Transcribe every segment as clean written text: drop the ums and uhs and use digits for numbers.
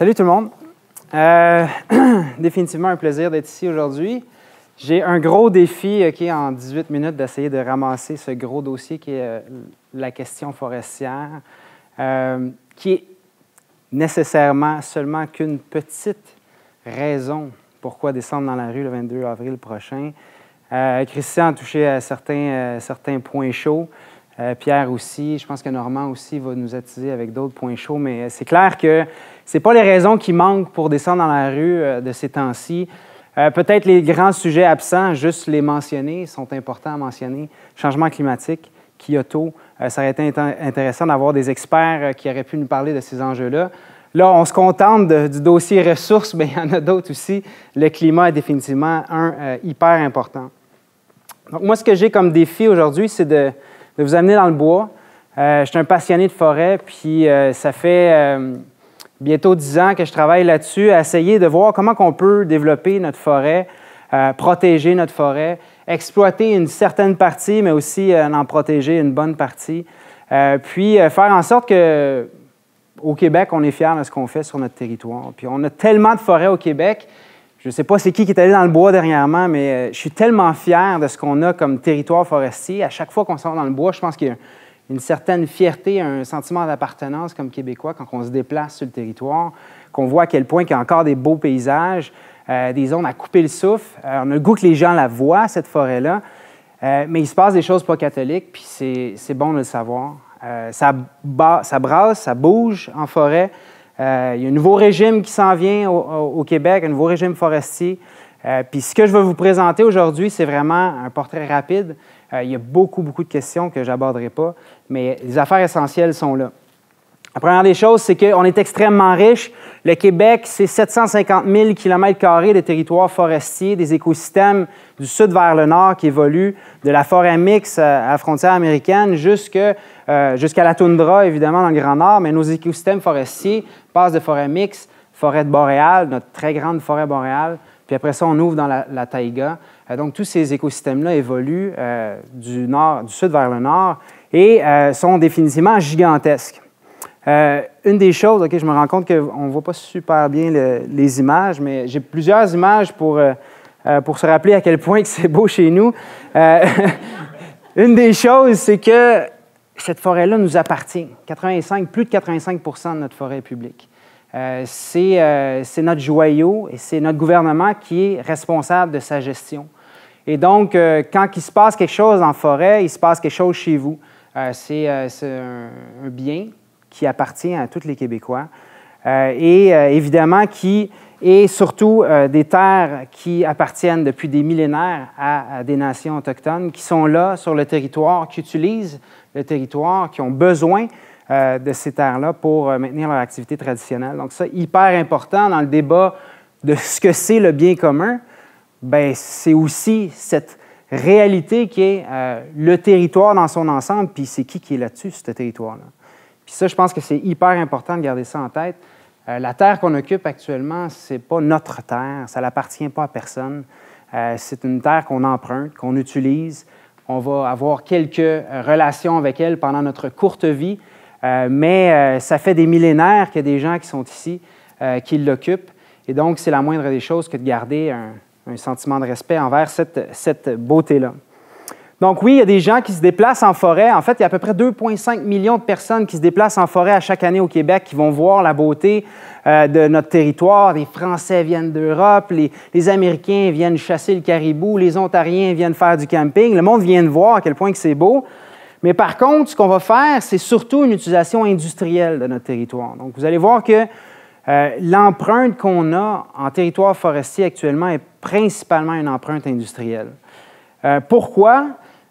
Salut tout le monde. Définitivement un plaisir d'être ici aujourd'hui. J'ai un gros défi en 18 minutes d'essayer de ramasser ce gros dossier qui est la question forestière, qui est nécessairement seulement qu'une petite raison pourquoi descendre dans la rue le 22 avril prochain. Christian a touché à certains points chauds. Pierre aussi, je pense que Normand aussi va nous attiser avec d'autres points chauds, mais c'est clair que ce n'est pas les raisons qui manquent pour descendre dans la rue de ces temps-ci. Peut-être les grands sujets absents, juste les mentionner, sont importants à mentionner. Changement climatique, Kyoto, ça aurait été intéressant d'avoir des experts qui auraient pu nous parler de ces enjeux-là. Là, on se contente du dossier ressources, mais il y en a d'autres aussi. Le climat est définitivement hyper important. Donc, moi, ce que j'ai comme défi aujourd'hui, c'est de vous amener dans le bois. Je suis un passionné de forêt, puis ça fait bientôt 10 ans que je travaille là-dessus, à essayer de voir comment on peut développer notre forêt, protéger notre forêt, exploiter une certaine partie, mais aussi en protéger une bonne partie, puis faire en sorte qu'au Québec, on est fiers de ce qu'on fait sur notre territoire. Puis on a tellement de forêts au Québec. Je ne sais pas c'est qui est allé dans le bois dernièrement, mais je suis tellement fier de ce qu'on a comme territoire forestier. À chaque fois qu'on sort dans le bois, je pense qu'il y a une certaine fierté, un sentiment d'appartenance comme Québécois quand on se déplace sur le territoire, qu'on voit à quel point il y a encore des beaux paysages, des zones à couper le souffle. On a le goût que les gens la voient, cette forêt-là, mais il se passe des choses pas catholiques, puis c'est bon de le savoir. Ça brasse, ça bouge en forêt. Il y a un nouveau régime qui s'en vient au Québec, un nouveau régime forestier. Puis ce que je vais vous présenter aujourd'hui, c'est vraiment un portrait rapide. Il y a beaucoup de questions que je n'aborderai pas, mais les affaires essentielles sont là. La première des choses, c'est qu'on est extrêmement riche. Le Québec, c'est 750 000 km² de territoire forestier, des écosystèmes du sud vers le nord qui évoluent, de la forêt mixte à la frontière américaine jusqu'à la toundra, évidemment, dans le Grand Nord. Mais nos écosystèmes forestiers passent de forêt mixte, forêt de boréale, notre très grande forêt boréale, puis après ça, on ouvre dans la taïga. Donc, tous ces écosystèmes-là évoluent du sud vers le nord et sont définitivement gigantesques. Une des choses, je me rends compte qu'on ne voit pas super bien les images, mais j'ai plusieurs images pour se rappeler à quel point c'est beau chez nous. Une des choses, c'est que cette forêt-là nous appartient. Plus de 85 % de notre forêt est publique. C'est notre joyau et c'est notre gouvernement qui est responsable de sa gestion. Et donc, quand il se passe quelque chose en forêt, il se passe quelque chose chez vous. C'est un bien qui appartient à tous les Québécois et évidemment qui est surtout des terres qui appartiennent depuis des millénaires à des nations autochtones qui sont là sur le territoire, qui utilisent le territoire, qui ont besoin de ces terres-là pour maintenir leur activité traditionnelle. Donc ça, hyper important dans le débat de ce que c'est le bien commun, bien, c'est aussi cette réalité qui est le territoire dans son ensemble, puis c'est qui est là-dessus, ce territoire-là. Puis ça, je pense que c'est hyper important de garder ça en tête. La terre qu'on occupe actuellement, ce n'est pas notre terre, ça n'appartient pas à personne. C'est une terre qu'on emprunte, qu'on utilise. On va avoir quelques relations avec elle pendant notre courte vie, mais ça fait des millénaires qu'il y a des gens qui sont ici, qui l'occupent. Et donc, c'est la moindre des choses que de garder un sentiment de respect envers cette beauté-là. Donc oui, il y a des gens qui se déplacent en forêt. En fait, il y a à peu près 2,5 millions de personnes qui se déplacent en forêt à chaque année au Québec, qui vont voir la beauté de notre territoire. Les Français viennent d'Europe, les Américains viennent chasser le caribou, les Ontariens viennent faire du camping. Le monde vient de voir à quel point que c'est beau. Mais par contre, ce qu'on va faire, c'est surtout une utilisation industrielle de notre territoire. Donc, vous allez voir que l'empreinte qu'on a en territoire forestier actuellement est principalement une empreinte industrielle. Pourquoi?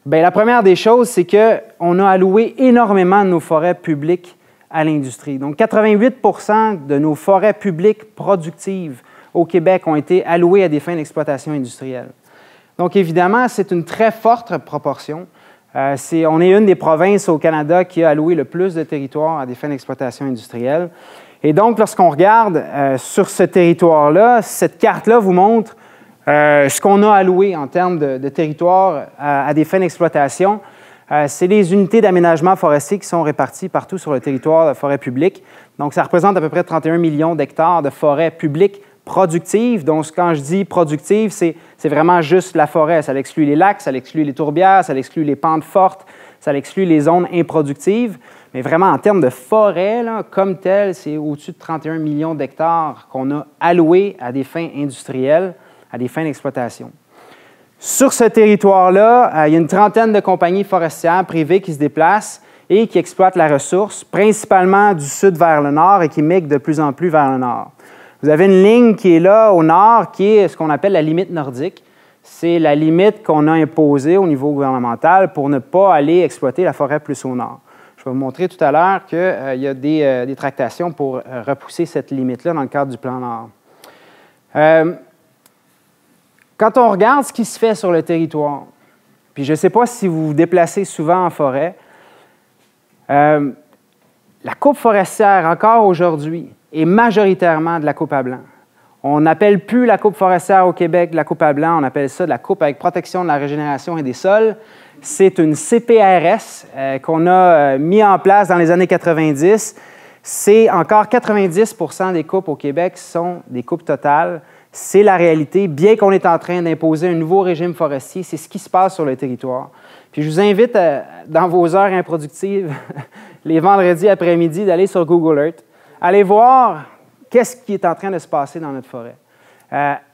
Bien, la première des choses, c'est qu'on a alloué énormément de nos forêts publiques à l'industrie. Donc, 88 % de nos forêts publiques productives au Québec ont été allouées à des fins d'exploitation industrielle. Donc, évidemment, c'est une très forte proportion. On est une des provinces au Canada qui a alloué le plus de territoire à des fins d'exploitation industrielle. Et donc, lorsqu'on regarde sur ce territoire-là, cette carte-là vous montre ce qu'on a alloué en termes de territoire à des fins d'exploitation. c'est les unités d'aménagement forestier qui sont réparties partout sur le territoire de forêt publique. Donc, ça représente à peu près 31 millions d'hectares de forêt publique productive. Donc, quand je dis productive, c'est vraiment juste la forêt. Ça exclut les lacs, ça exclut les tourbières, ça exclut les pentes fortes, ça exclut les zones improductives. Mais vraiment, en termes de forêt, là, comme telle, c'est au-dessus de 31 millions d'hectares qu'on a alloués à des fins industrielles, à des fins d'exploitation. Sur ce territoire-là, il y a une trentaine de compagnies forestières privées qui se déplacent et qui exploitent la ressource, principalement du sud vers le nord et qui migrent de plus en plus vers le nord. Vous avez une ligne qui est là au nord, qui est ce qu'on appelle la limite nordique. C'est la limite qu'on a imposée au niveau gouvernemental pour ne pas aller exploiter la forêt plus au nord. Je vais vous montrer tout à l'heure qu'il y a des tractations pour repousser cette limite-là dans le cadre du plan Nord. Quand on regarde ce qui se fait sur le territoire, puis je ne sais pas si vous vous déplacez souvent en forêt, la coupe forestière, encore aujourd'hui, est majoritairement de la coupe à blanc. On n'appelle plus la coupe forestière au Québec de la coupe à blanc, on appelle ça de la coupe avec protection de la régénération et des sols. C'est une CPRS qu'on a mis en place dans les années 90. C'est encore 90 % des coupes au Québec sont des coupes totales. C'est la réalité, bien qu'on est en train d'imposer un nouveau régime forestier, c'est ce qui se passe sur le territoire. Puis je vous invite, dans vos heures improductives, les vendredis après-midi, d'aller sur Google Earth, allez voir qu'est-ce qui est en train de se passer dans notre forêt.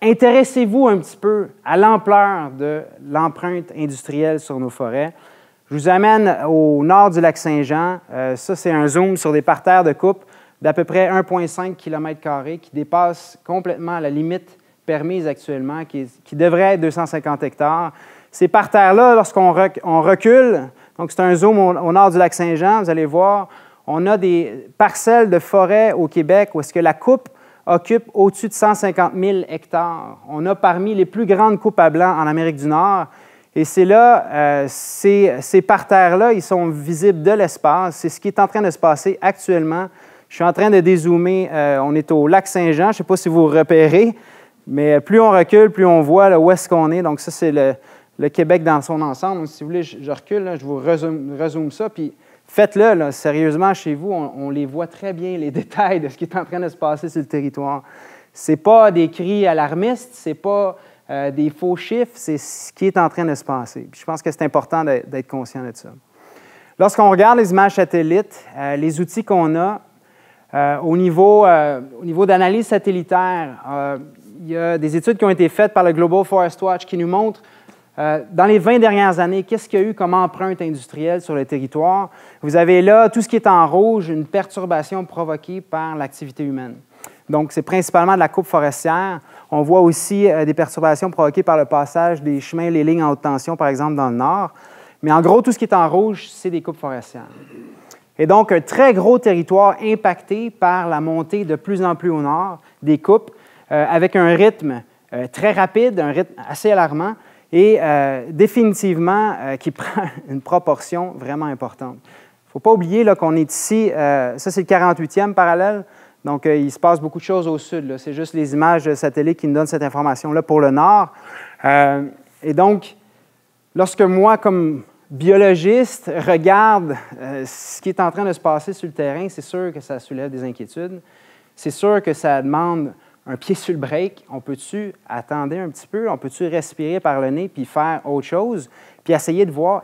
Intéressez-vous un petit peu à l'ampleur de l'empreinte industrielle sur nos forêts. Je vous amène au nord du lac Saint-Jean. Ça, c'est un zoom sur des parterres de coupe d'à peu près 1,5 km² qui dépasse complètement la limite permise actuellement, qui devrait être 250 hectares. Ces parterres-là, lorsqu'on recule, donc c'est un zoom au nord du lac Saint-Jean, vous allez voir, on a des parcelles de forêt au Québec où est-ce que la coupe occupe au-dessus de 150 000 hectares. On a parmi les plus grandes coupes à blanc en Amérique du Nord. Et c'est là, ces parterres-là, ils sont visibles de l'espace. C'est ce qui est en train de se passer actuellement. Je suis en train de dézoomer. On est au lac Saint-Jean. Je ne sais pas si vous repérez, mais plus on recule, plus on voit là, où est-ce qu'on est. Donc ça, c'est le Québec dans son ensemble. Donc, si vous voulez, je recule, là, je vous rezoome ça. Puis faites-le, là, sérieusement, chez vous. On les voit très bien, les détails de ce qui est en train de se passer sur le territoire. Ce n'est pas des cris alarmistes, ce n'est pas des faux chiffres, c'est ce qui est en train de se passer. Puis je pense que c'est important d'être conscient de ça. Lorsqu'on regarde les images satellites, les outils qu'on a, au niveau d'analyse satellitaire, il y a des études qui ont été faites par le Global Forest Watch qui nous montrent, dans les 20 dernières années, qu'est-ce qu'il y a eu comme empreinte industrielle sur le territoire. Vous avez là, tout ce qui est en rouge, une perturbation provoquée par l'activité humaine. Donc, c'est principalement de la coupe forestière. On voit aussi des perturbations provoquées par le passage des chemins, les lignes en haute tension, par exemple, dans le nord. Mais en gros, tout ce qui est en rouge, c'est des coupes forestières. Et donc, un très gros territoire impacté par la montée de plus en plus au nord des coupes, avec un rythme très rapide, un rythme assez alarmant et définitivement qui prend une proportion vraiment importante. Il ne faut pas oublier là, qu'on est ici, ça c'est le 48e parallèle, donc il se passe beaucoup de choses au sud. C'est juste les images satellites qui nous donnent cette information-là pour le nord. Et donc, lorsque moi, comme biologiste, regarde ce qui est en train de se passer sur le terrain, c'est sûr que ça soulève des inquiétudes. C'est sûr que ça demande un pied sur le break. On peut-tu attendre un petit peu? On peut-tu respirer par le nez puis faire autre chose? Puis essayer de voir,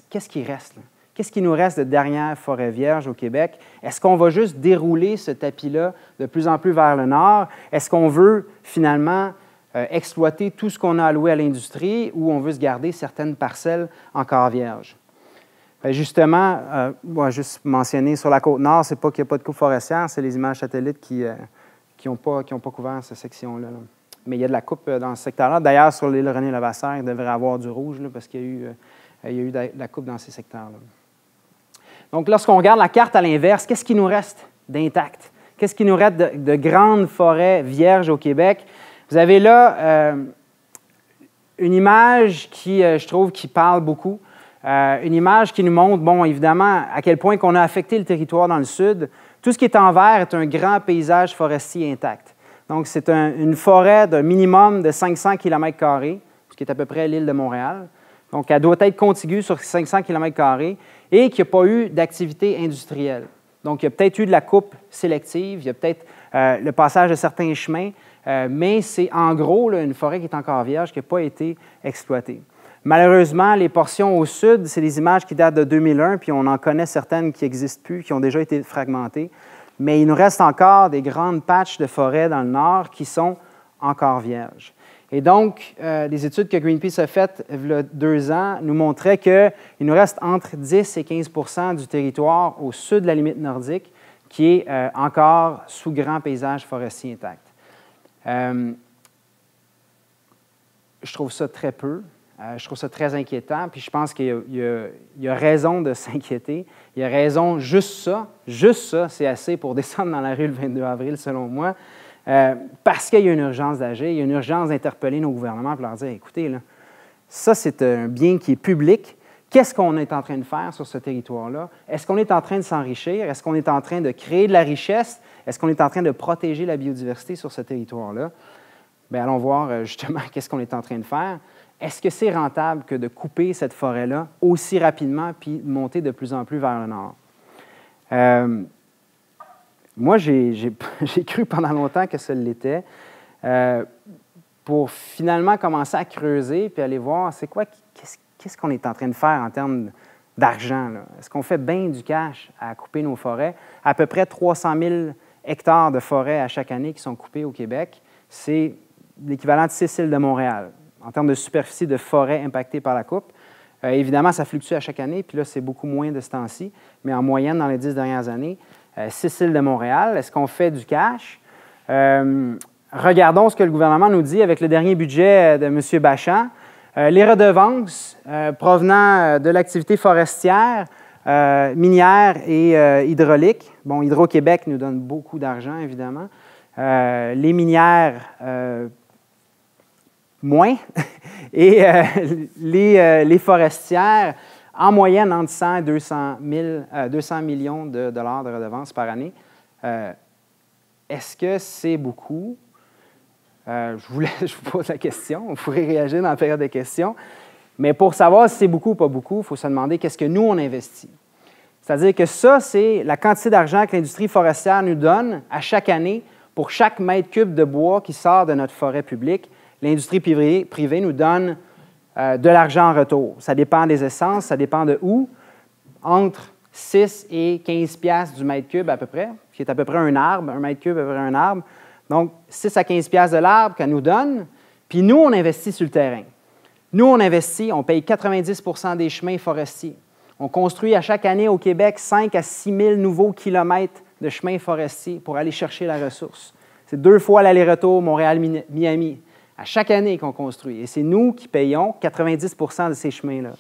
qu'est-ce qui reste? Là? Qu'est-ce qui nous reste de dernière forêt vierge au Québec? Est-ce qu'on va juste dérouler ce tapis-là de plus en plus vers le nord? Est-ce qu'on veut finalement exploiter tout ce qu'on a alloué à l'industrie ou on veut se garder certaines parcelles encore vierges? Bien, justement, moi, juste mentionner sur la Côte-Nord, ce n'est pas qu'il n'y a pas de coupe forestière, c'est les images satellites qui n'ont pas couvert cette section-là. Là. Mais il y a de la coupe dans ce secteur-là. D'ailleurs, sur l'île René-Levasseur, il devrait y avoir du rouge là, parce qu'il y a eu de la coupe dans ces secteurs-là. Donc, lorsqu'on regarde la carte à l'inverse, qu'est-ce qui nous reste d'intact? Qu'est-ce qui nous reste de grandes forêts vierges au Québec? Vous avez là une image qui, je trouve, qui parle beaucoup. Une image qui nous montre, bon, évidemment, à quel point qu'on a affecté le territoire dans le sud. Tout ce qui est en vert est un grand paysage forestier intact. Donc, c'est une forêt d'un minimum de 500 km², ce qui est à peu près l'île de Montréal. Donc, elle doit être contiguë sur 500 km² et qu'il n'y a pas eu d'activité industrielle. Donc, il y a peut-être eu de la coupe sélective, il y a peut-être le passage de certains chemins, mais c'est en gros là, une forêt qui est encore vierge, qui n'a pas été exploitée. Malheureusement, les portions au sud, c'est des images qui datent de 2001, puis on en connaît certaines qui n'existent plus, qui ont déjà été fragmentées. Mais il nous reste encore des grandes patches de forêt dans le nord qui sont encore vierges. Et donc, les études que Greenpeace a faites il y a 2 ans nous montraient qu'il nous reste entre 10 et 15 du territoire au sud de la limite nordique qui est encore sous grand paysage forestier intact. Je trouve ça très peu. Je trouve ça très inquiétant, puis je pense qu'il y a raison de s'inquiéter. Il y a raison, juste ça, c'est assez pour descendre dans la rue le 22 avril, selon moi, parce qu'il y a une urgence d'agir, il y a une urgence d'interpeller nos gouvernements pour leur dire, écoutez, là, ça, c'est un bien qui est public. Qu'est-ce qu'on est en train de faire sur ce territoire-là? Est-ce qu'on est en train de s'enrichir? Est-ce qu'on est en train de créer de la richesse? Est-ce qu'on est en train de protéger la biodiversité sur ce territoire-là? Bien, allons voir justement qu'est-ce qu'on est en train de faire. Est-ce que c'est rentable que de couper cette forêt-là aussi rapidement puis monter de plus en plus vers le nord? Moi, j'ai cru pendant longtemps que ça l'était. Pour finalement commencer à creuser puis aller voir c'est quoi, qu'est-ce qu'on est en train de faire en termes d'argent. Est-ce qu'on fait bien du cash à couper nos forêts? À peu près 300 000 hectares de forêt à chaque année qui sont coupés au Québec. C'est l'équivalent de 6 îles de Montréal en termes de superficie de forêt impactée par la coupe. Évidemment, ça fluctue à chaque année, puis là, c'est beaucoup moins de ce temps-ci, mais en moyenne, dans les 10 dernières années, 6 îles de Montréal. Est-ce qu'on fait du cash? Regardons ce que le gouvernement nous dit avec le dernier budget de M. Bachand. Les redevances provenant de l'activité forestière, minière et hydraulique. Bon, Hydro-Québec nous donne beaucoup d'argent, évidemment. Les minières, moins. Et les forestières, en moyenne, entre 100 et 200 millions de dollars de redevances par année. Est-ce que c'est beaucoup? Je vous pose la question. On pourrait réagir dans la période de questions. Mais pour savoir si c'est beaucoup ou pas beaucoup, il faut se demander qu'est-ce que nous, on investit. C'est-à-dire que ça, c'est la quantité d'argent que l'industrie forestière nous donne à chaque année pour chaque mètre cube de bois qui sort de notre forêt publique. L'industrie privée nous donne de l'argent en retour. Ça dépend des essences, ça dépend de où. Entre 6 et 15 piastres du mètre cube à peu près, qui est à peu près un arbre, un mètre cube à peu près un arbre. Donc, 6 à 15 piastres de l'arbre qu'elle nous donne. Puis nous, on investit sur le terrain. Nous, on investit, on paye 90 % des chemins forestiers. On construit à chaque année au Québec 5 à 6 000 nouveaux kilomètres de chemins forestiers pour aller chercher la ressource. C'est 2 fois l'aller-retour Montréal-Miami. À chaque année qu'on construit. Et c'est nous qui payons 90 % de ces chemins-là.